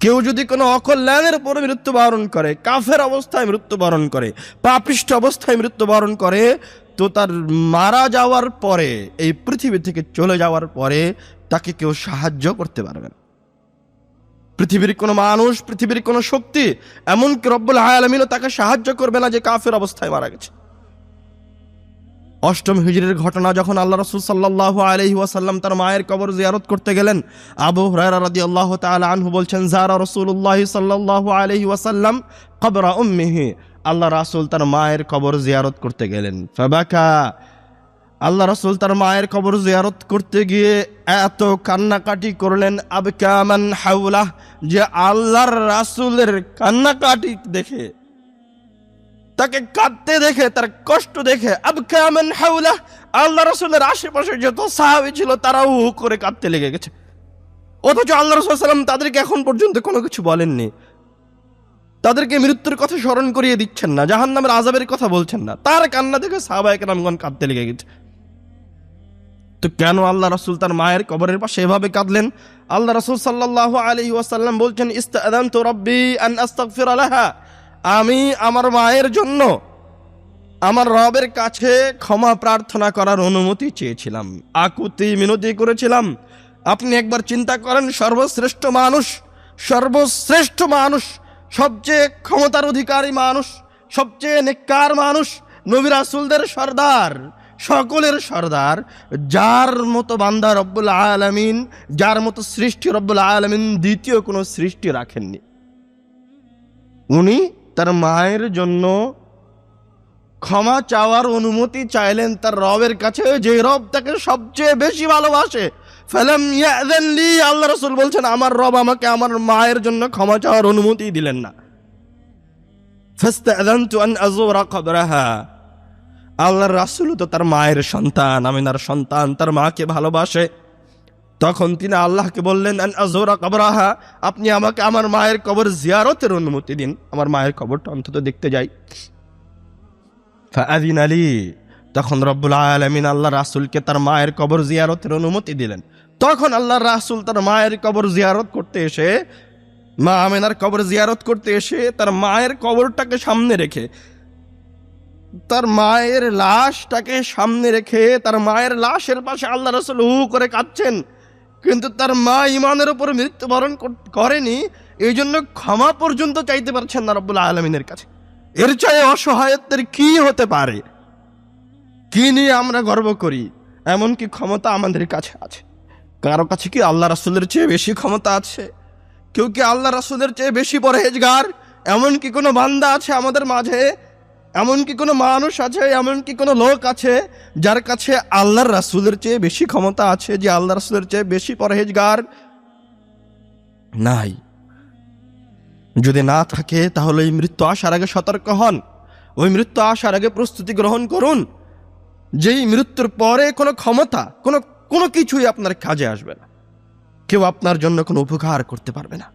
কেউ যদি কোনো অকল্যাণের উপরে মৃত্যুবরণ করে, কাফের অবস্থায় মৃত্যুবরণ করে, পাপিষ্ঠ অবস্থায় মৃত্যুবরণ করে, তো তার মারা যাওয়ার পরে, এই পৃথিবী থেকে চলে যাওয়ার পরে তাকে কেউ সাহায্য করতে পারবে না। পৃথিবীর কোনো মানুষ, পৃথিবীর কোনো শক্তি, এমনকি রব্বুল আলামিনও তাকে সাহায্য করবে না যে কাফের অবস্থায় মারা গেছে। অষ্টম হিজরির ঘটনা, যখন আল্লাহ রাসূল সাল্লাল্লাহু আলাইহি ওয়াসাল্লাম তার মায়ের কবর জিয়ারত করতে গেলেন, আবু হুরায়রা রাদিয়াল্লাহু তাআলা আনহু বলছেন, যারা রাসূলুল্লাহ সাল্লাল্লাহু আলাইহি ওয়াসাল্লাম কবরা উম্মিহি, আল্লাহ রাসূল তার মায়ের কবর জিয়ারত করতে গেলেন। ফাবাকা, আল্লাহ রাসূল তার মায়ের কবর জিয়ারত করতে গিয়ে এত কান্নাকাটি করলেন, আবকা মান হাওলাহ, যে আল্লাহর রাসূলের কান্নাকাটি দেখে, তাকে কাঁদতে দেখে, তার কষ্ট দেখে, আবকা মান হাওলাহ, আল্লাহ রাসূলের আশেপাশে যত সাহাবী ছিল তারাও হু করে কাঁদতে লেগে গেছে। অথচ আল্লাহ রাসূল সাল্লাল্লাহু আলাইহি ওয়াসাল্লাম তাদেরকে এখন পর্যন্ত কোনো কিছু বলেননি, তাদেরকে মৃত্যুর কথা স্মরণ করিয়ে দিচ্ছেন না, জাহান্নামের আযাবের কথা বলছেন না, তার কান্না দেখে সাহাবায়ে কেরামগণ কাঁদতে লেগে গেছে। তো কেন আল্লাহ রাসূল তার মায়ের কবরের পাশে এভাবে কাঁদলেন? আল্লাহ রাসূল সাল্লাল্লাহু আলাইহি ওয়াসাল্লাম বলছেন, ইস্তাআযানতু রাব্বি আন আস্তাগফিরা লাহা, আমি আমার মায়ের জন্য আমার রবের কাছে ক্ষমা প্রার্থনা করার অনুমতি চেয়েছিলাম, আকুতি মিনতি করেছিলাম। আপনি একবার চিন্তা করেন, সর্বশ্রেষ্ঠ মানুষ, সর্বশ্রেষ্ঠ মানুষ, সবচেয়ে ক্ষমতার অধিকারী মানুষ, সবচেয়ে নেককার মানুষ, নবী রাসূলদের সর্দার, সকলের সর্দার, যার মতো বান্দা রব্বুল আলামিন, যার মতো সৃষ্টি রব্বুল আলামিন দ্বিতীয় কোনো সৃষ্টি রাখেননি, উনি তার মায়ের জন্য ক্ষমা চাওয়ার অনুমতি চাইলেন তার রবের কাছে, যে রব তাকে সবচেয়ে বেশি ভালোবাসে। ফালাম ইয়াযান লি, আল্লাহ রাসূল বলছেন, আমার রব আমাকে আমার মায়ের জন্য ক্ষমা চাওয়ার অনুমতি দিলেন না। ফাস্তাযানতু আন আযুরা কবরাহা, আল্লাহর রাসূল তো তার মায়ের সন্তান, আমিনার সন্তান, তার মাকে ভালোবাসে। তখন তিনি আল্লাহকে বললেন, আন আযুরা কবরাহা, আপনি আমাকে আমার মায়ের কবর জিয়ারতের অনুমতি দিন, আমার মায়ের কবরটা অন্তত দেখতে যাই। ফাআযিনা লি, তখন রব্বুল আলামিন আল্লাহ রাসূলকে তার মায়ের কবর জিয়ারতের অনুমতি দিলেন। তখন আল্লাহর রাসূল তার মায়ের কবর জিয়ারত করতে এসে, মা আমিনার কবর জিয়ারত করতে এসে, তার মায়ের কবরটাকে সামনে রেখে, তার মায়ের লাশটাকে সামনে রেখে, তার মায়ের লাশের পাশে আল্লাহ রাসূল হু করে কাঁদছেন। কিন্তু তার মা ঈমানের উপর মৃত্যুবরণ করেনি, এই জন্য ক্ষমা পর্যন্ত চাইতে পারছেন না রব্বুল আলামিনের কাছে। এর চেয়ে অসহায়ত্বের কি হতে পারে? কি নিয়ে আমরা গর্ব করি? এমন কি ক্ষমতা আমাদের কাছে আছে? কারো কাছে কি আল্লাহ রাসূলের চেয়ে বেশি ক্ষমতা আছে? কেউ কি আল্লাহ রাসূলের চেয়ে বেশি পরহেজগার? এমন কি কোনো বান্দা আছে আমাদের মাঝে? এমন কি কোনো মানুষ আছে, এমন কি কোনো লোক আছে যার কাছে আল্লাহর রাসূলের চেয়ে বেশি ক্ষমতা আছে, যে আল্লাহ রাসূলের চেয়ে বেশি পরহেজগার? নাই। যদি না থাকে তাহলে এই মৃত্যু আসার আগে সতর্ক হন, ওই মৃত্যু আসার আগে প্রস্তুতি গ্রহণ করুন, যেই মৃত্যুর পরে কোনো ক্ষমতা, কোনো কিছুই আপনার কাজে আসবে না, কেউ আপনার জন্য কোনো উপকার করতে পারবে না।